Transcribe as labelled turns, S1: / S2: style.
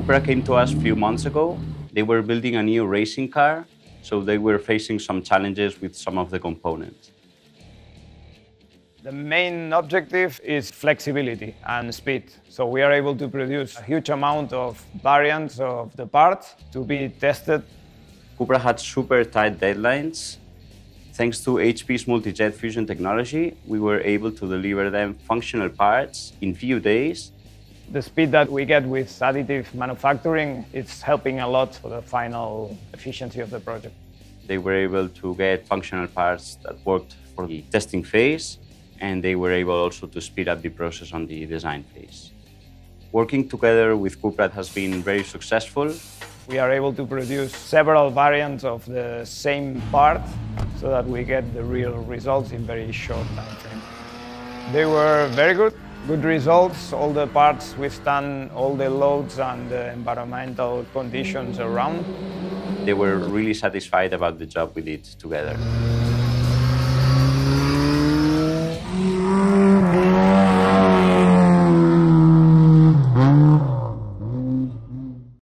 S1: Cupra came to us a few months ago. They were building a new racing car, so they were facing some challenges with some of the components.
S2: The main objective is flexibility and speed. So we are able to produce a huge amount of variants of the parts to be tested.
S1: Cupra had super tight deadlines. Thanks to HP's multi-jet fusion technology, we were able to deliver them functional parts in few days.
S2: The speed that we get with additive manufacturing is helping a lot for the final efficiency of the project.
S1: They were able to get functional parts that worked for the testing phase, and they were able also to speed up the process on the design phase. Working together with Cupra has been very successful.
S2: We are able to produce several variants of the same part so that we get the real results in very short time frame. They were very good results. All the parts withstand all the loads and the environmental conditions around.
S1: They were really satisfied about the job we did together.